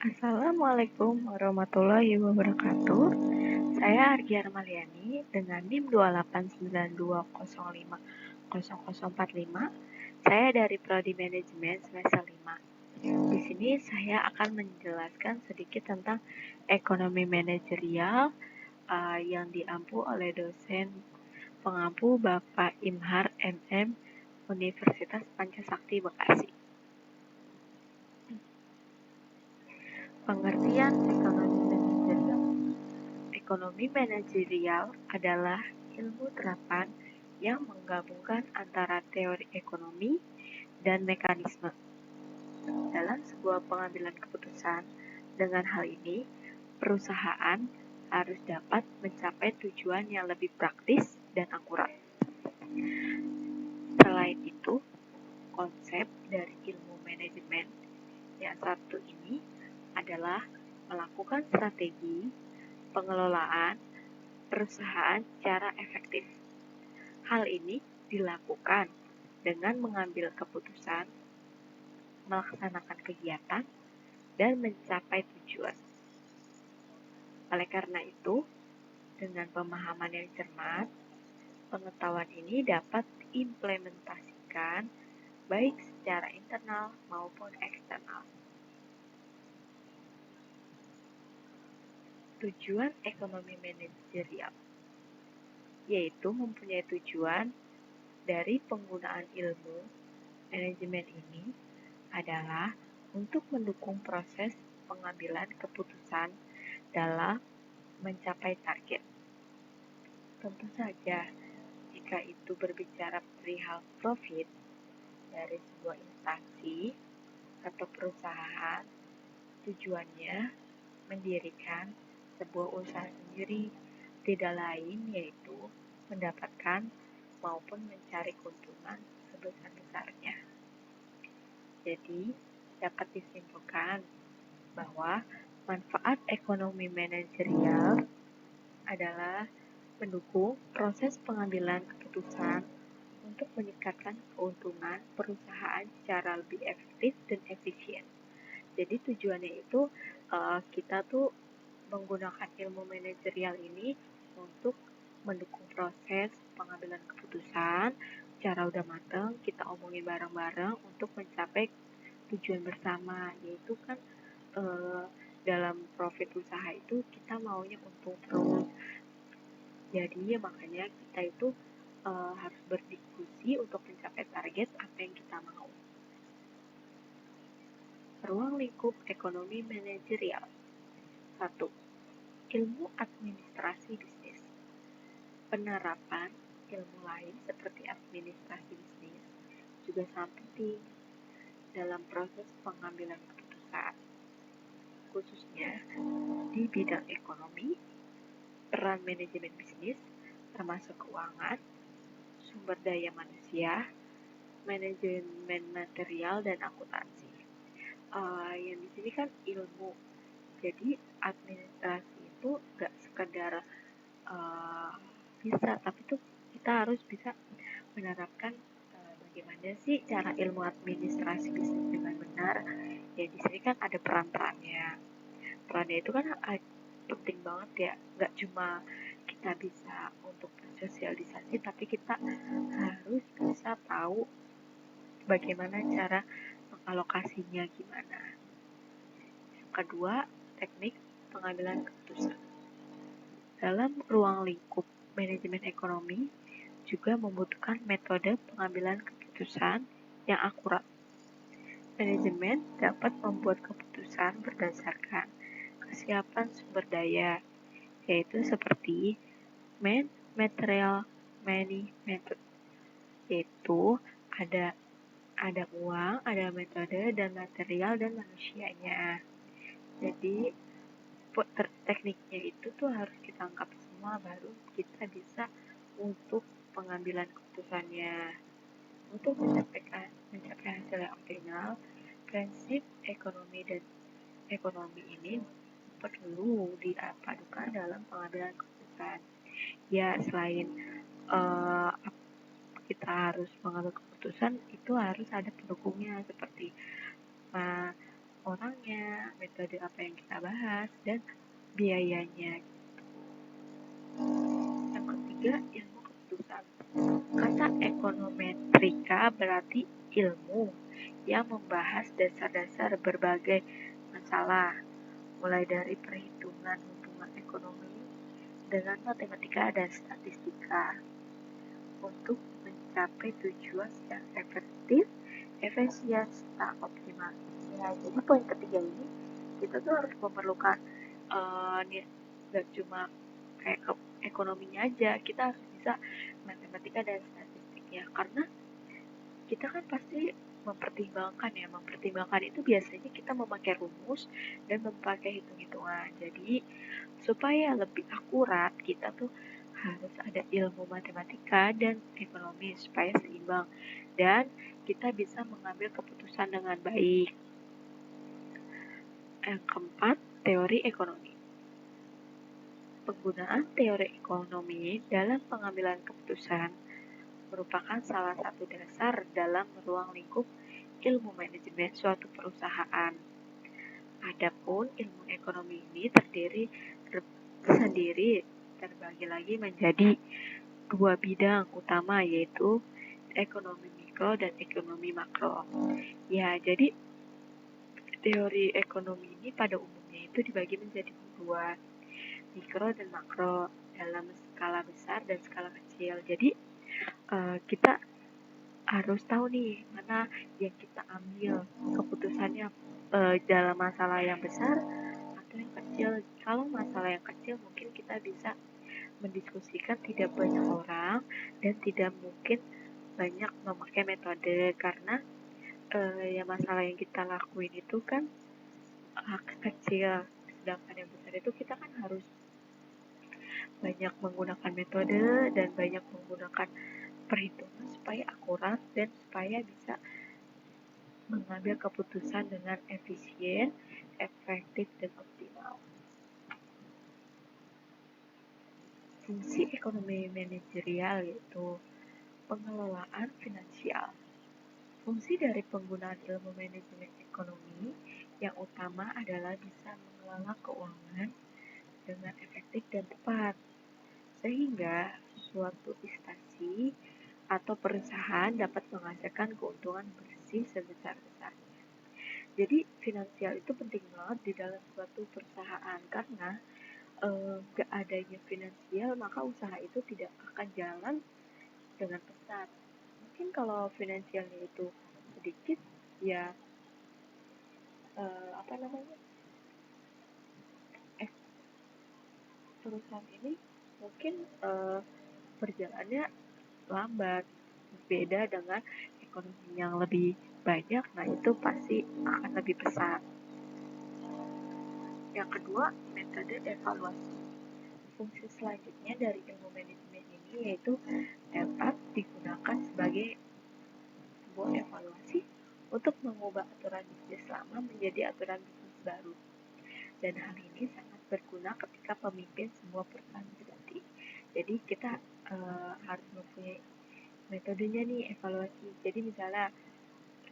Assalamualaikum warahmatullahi wabarakatuh. Saya Argi Armaliani dengan NIM 28920500045. Saya dari Prodi Manajemen semester 5. Di sini saya akan menjelaskan sedikit tentang ekonomi manajerial yang diampu oleh dosen pengampu Bapak Imhar MM Universitas Pancasakti Bekasi. Pengertian ekonomi manajerial. Ekonomi manajerial adalah ilmu terapan yang menggabungkan antara teori ekonomi dan mekanisme dalam sebuah pengambilan keputusan. Dengan hal ini, perusahaan harus dapat mencapai tujuan yang lebih praktis dan akurat. Selain itu, konsep dari ilmu manajemen yang satu ini adalah melakukan strategi pengelolaan perusahaan secara efektif. Hal ini dilakukan dengan mengambil keputusan, melaksanakan kegiatan, dan mencapai tujuan. Oleh karena itu, dengan pemahaman yang cermat, pengetahuan ini dapat diimplementasikan baik secara internal maupun eksternal. Tujuan ekonomi manajerial yaitu mempunyai tujuan dari penggunaan ilmu manajemen ini adalah untuk mendukung proses pengambilan keputusan dalam mencapai target. Tentu saja, jika itu berbicara perihal profit dari sebuah instansi atau perusahaan, tujuannya mendirikan sebuah usaha sendiri, tidak lain yaitu mendapatkan maupun mencari keuntungan sebesar-besarnya. Jadi, dapat disimpulkan bahwa manfaat ekonomi manajerial adalah mendukung proses pengambilan keputusan untuk meningkatkan keuntungan perusahaan secara lebih efektif dan efisien. Jadi tujuannya itu kita tuh menggunakan ilmu manajerial ini untuk mendukung proses pengambilan keputusan secara udah matang, kita omongin bareng-bareng untuk mencapai tujuan bersama, yaitu kan dalam profit usaha itu kita maunya untung terus. Jadi makanya kita itu harus berdiskusi untuk mencapai target apa yang kita mau. Ruang lingkup ekonomi manajerial. 1. Ilmu administrasi bisnis. Penerapan ilmu lain seperti administrasi bisnis juga sangat penting dalam proses pengambilan keputusan, khususnya di bidang ekonomi, peran manajemen bisnis, termasuk keuangan, sumber daya manusia, manajemen material, dan akuntansi. Yang di sini kan ilmu, jadi administrasi itu gak sekedar bisa, tapi tuh kita harus bisa menerapkan bagaimana sih cara ilmu administrasi bisnis dengan benar. Ya di sini kan ada peran-perannya. Perannya itu kan penting banget ya, gak cuma kita bisa untuk bersosialisasi, tapi kita harus bisa tahu bagaimana cara mengalokasinya gimana. Yang kedua, teknik pengambilan keputusan. Dalam ruang lingkup manajemen ekonomi juga membutuhkan metode pengambilan keputusan yang akurat. Manajemen dapat membuat keputusan berdasarkan kesiapan sumber daya, yaitu seperti man, material, money, method, yaitu ada uang, ada metode, dan material, dan manusianya. Jadi tekniknya itu tuh harus kita angkat semua, baru kita bisa untuk pengambilan keputusannya. Untuk mencapai hasil yang optimal, prinsip ekonomi dan ekonomi ini perlu dipadukan dalam pengambilan keputusan. Ya, selain kita harus mengambil keputusan, itu harus ada pendukungnya seperti orangnya, metode apa yang kita bahas, dan biayanya. Yang ketiga, ilmu keputusan. Kata ekonometrika berarti ilmu yang membahas dasar-dasar berbagai masalah, mulai dari perhitungan hubungan ekonomi dengan matematika dan statistika untuk mencapai tujuan yang efektif, efisien, serta optimal. Ya, jadi poin ketiga ini kita tuh harus memerlukan nggak cuma kayak ekonominya aja, kita harus bisa matematika dan statistiknya, karena kita kan pasti mempertimbangkan itu biasanya kita memakai rumus dan memakai hitung-hitungan. Jadi supaya lebih akurat kita tuh harus ada ilmu matematika dan ekonomi supaya seimbang dan kita bisa mengambil keputusan dengan baik. Yang keempat, teori ekonomi. Penggunaan teori ekonomi dalam pengambilan keputusan merupakan salah satu dasar dalam ruang lingkup ilmu manajemen suatu perusahaan. Adapun ilmu ekonomi ini terbagi lagi menjadi dua bidang utama, yaitu ekonomi mikro dan ekonomi makro. Ya, jadi teori ekonomi ini pada umumnya itu dibagi menjadi dua, mikro dan makro, dalam skala besar dan skala kecil. Jadi kita harus tahu nih mana yang kita ambil keputusannya dalam masalah yang besar atau yang kecil. Kalau masalah yang kecil mungkin kita bisa mendiskusikan tidak banyak orang dan tidak mungkin banyak memakai metode, karena ya masalah yang kita lakuin itu kan kecil, sedangkan yang besar itu kita kan harus banyak menggunakan metode dan banyak menggunakan perhitungan supaya akurat dan supaya bisa mengambil keputusan dengan efisien, efektif, dan optimal. Fungsi ekonomi manajerial yaitu pengelolaan finansial. Fungsi dari penggunaan ilmu manajemen ekonomi yang utama adalah bisa mengelola keuangan dengan efektif dan tepat, sehingga suatu instansi atau perusahaan dapat menghasilkan keuntungan bersih sebesar-besarnya. Jadi finansial itu penting banget di dalam suatu perusahaan, karena gak adanya finansial maka usaha itu tidak akan jalan dengan pesat. Mungkin kalau finansialnya itu sedikit, ya perusahaan ini mungkin berjalannya lambat. Beda dengan ekonomi yang lebih banyak, nah itu pasti akan lebih pesat. Yang kedua, metode evaluasi. Fungsi selanjutnya dari ilmu manajemen ini yaitu dapat digunakan sebagai sebuah evaluasi untuk mengubah aturan bisnis lama menjadi aturan bisnis baru. Dan hal ini sangat berguna ketika pemimpin sebuah perusahaan berganti. Jadi kita harus mempunyai metodenya nih, evaluasi. Jadi misalnya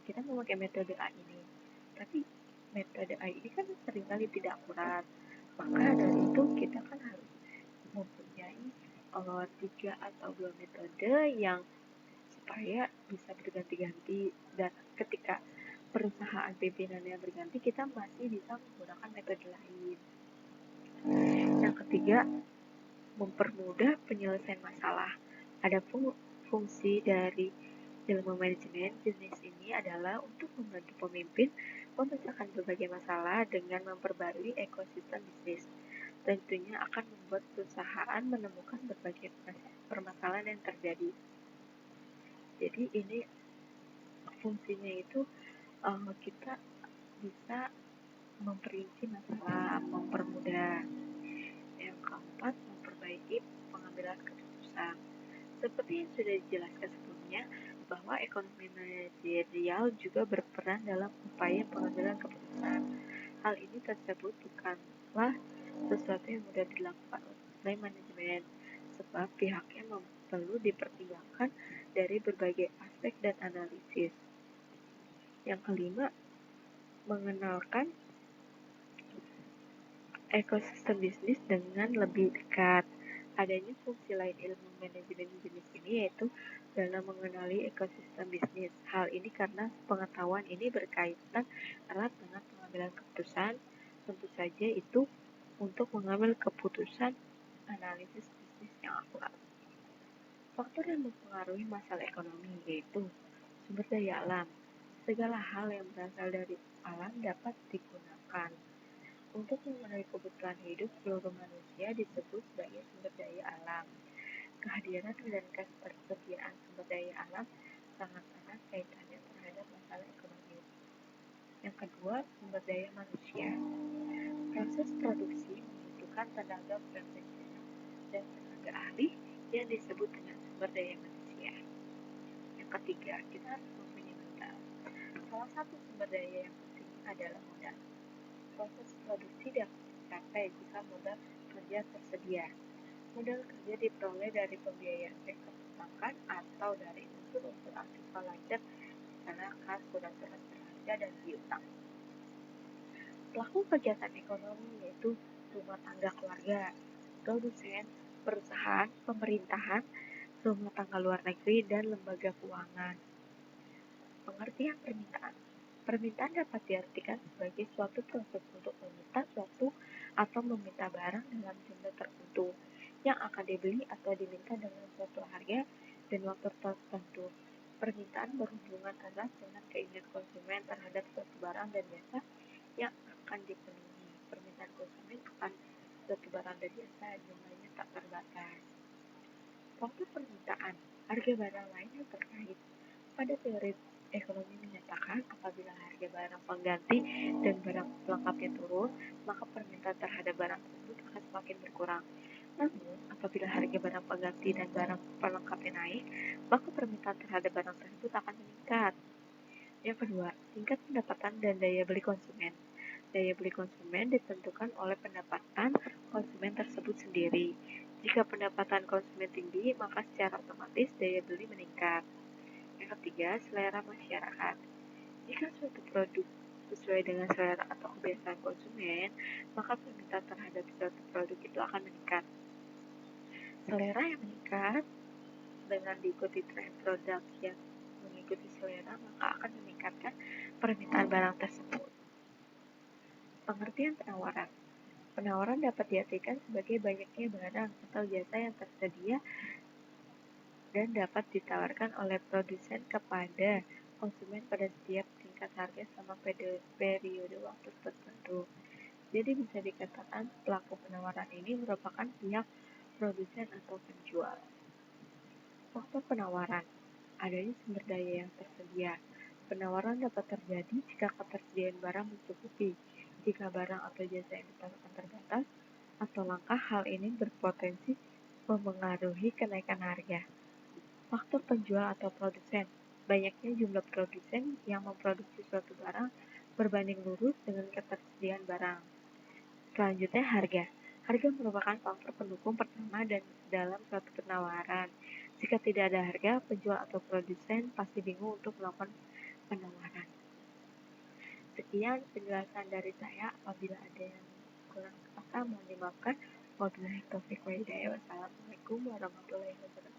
kita memakai metode A ini, tapi metode A ini kan seringkali tidak akurat, maka dari itu kita kan harus mempunyai 3 atau 2 metode yang supaya bisa berganti-ganti, dan ketika perusahaan pimpinannya berganti kita masih bisa menggunakan metode lain. Yang ketiga, mempermudah penyelesaian masalah. Ada fungsi dari ilmu manajemen jenis ini adalah untuk membantu pemimpin memecahkan berbagai masalah dengan memperbarui ekosistem bisnis. Tentunya akan membuat perusahaan menemukan berbagai permasalahan yang terjadi. Jadi ini fungsinya itu kita bisa memperinci masalah, mempermudah. Yang keempat, memperbaiki pengambilan keputusan. Seperti yang sudah dijelaskan sebelumnya, bahwa ekonomi manajerial juga berperan dalam upaya pengambilan keputusan. Hal ini tersebut bukanlah sesuatu yang mudah dilakukan oleh manajemen, sebab pihaknya perlu dipertimbangkan dari berbagai aspek dan analisis. Yang kelima, mengenalkan ekosistem bisnis dengan lebih dekat. Adanya fungsi lain ilmu manajemen bisnis ini yaitu dalam mengenali ekosistem bisnis. Hal ini karena pengetahuan ini berkaitan erat dengan pengambilan keputusan, tentu saja itu untuk mengambil keputusan analisis bisnis yang akurat. Faktor yang mempengaruhi masalah ekonomi yaitu sumber daya alam. Segala hal yang berasal dari alam dapat digunakan untuk memenuhi kebutuhan hidup seluruh manusia disebut sebagai sumber daya alam. Kehadiran dan ketersediaan sumber daya alam sangat erat kaitannya terhadap masalah ekonomi. Yang kedua, sumber daya manusia. Proses produksi membutuhkan tenaga profesional dan tenaga ahli yang disebut dengan sumber daya manusia. Yang ketiga, kita harus mempunyai modal. Salah satu sumber daya yang penting adalah modal. Proses produksi dapat dicapai jika modal kerja tersedia. Modal kerja diperoleh dari pembiayaan sektor perbankan atau dari unsur-unsur aktiva lainnya, misalnya kas, surat-surat berharga, dan piutang. Pelaku kegiatan ekonomi yaitu rumah tangga keluarga, produsen, perusahaan, pemerintahan, rumah tangga luar negeri, dan lembaga keuangan. Pengertian permintaan. Permintaan dapat diartikan sebagai suatu proses untuk meminta suatu atau meminta barang dalam jumlah tertentu yang akan dibeli atau diminta dengan suatu harga dan waktu tertentu. Permintaan berhubungan erat dengan keinginan konsumen terhadap suatu barang dan jasa yang akan dipenuhi. Permintaan konsumen akan suatu barang dan jasa jumlahnya tak terbatas. Faktor permintaan, harga barang lain yang terkait. Pada teori ekonomi menyatakan apabila harga barang pengganti dan barang pelengkapnya turun, maka permintaan terhadap barang tersebut akan semakin berkurang. Namun, apabila harga barang pengganti dan barang pelengkapnya naik, maka permintaan terhadap barang tersebut akan meningkat. Yang kedua, tingkat pendapatan dan daya beli konsumen. Daya beli konsumen ditentukan oleh pendapatan konsumen tersebut sendiri. Jika pendapatan konsumen tinggi, maka secara otomatis daya beli meningkat. Yang ketiga, selera masyarakat. Jika suatu produk sesuai dengan selera atau kebiasaan konsumen, maka permintaan terhadap suatu produk itu akan meningkat. Selera yang meningkat dengan diikuti tren produk yang mengikuti selera, maka akan meningkatkan permintaan barang tersebut. Pengertian penawaran. Penawaran dapat diartikan sebagai banyaknya barang atau jasa yang tersedia dan dapat ditawarkan oleh produsen kepada konsumen pada setiap tingkat harga selama periode waktu tertentu. Jadi bisa dikatakan pelaku penawaran ini merupakan pihak produsen atau penjual. Faktor penawaran. Adanya sumber daya yang tersedia. Penawaran dapat terjadi jika ketersediaan barang mencukupi, jika barang atau jasa yang ditawarkan terbatas, atau langka. Hal ini berpotensi memengaruhi kenaikan harga. Faktor penjual atau produsen. Banyaknya jumlah produsen yang memproduksi suatu barang berbanding lurus dengan ketersediaan barang. Selanjutnya, harga. Harga merupakan faktor pendukung pertama dan dalam suatu penawaran. Jika tidak ada harga, penjual atau produsen pasti bingung untuk melakukan penawaran. Sekian penjelasan dari saya. Apabila ada yang kurang kata, mohon dimaafkan. Wabillahi taufiq wal hidayah. Wassalamualaikum warahmatullahi wabarakatuh.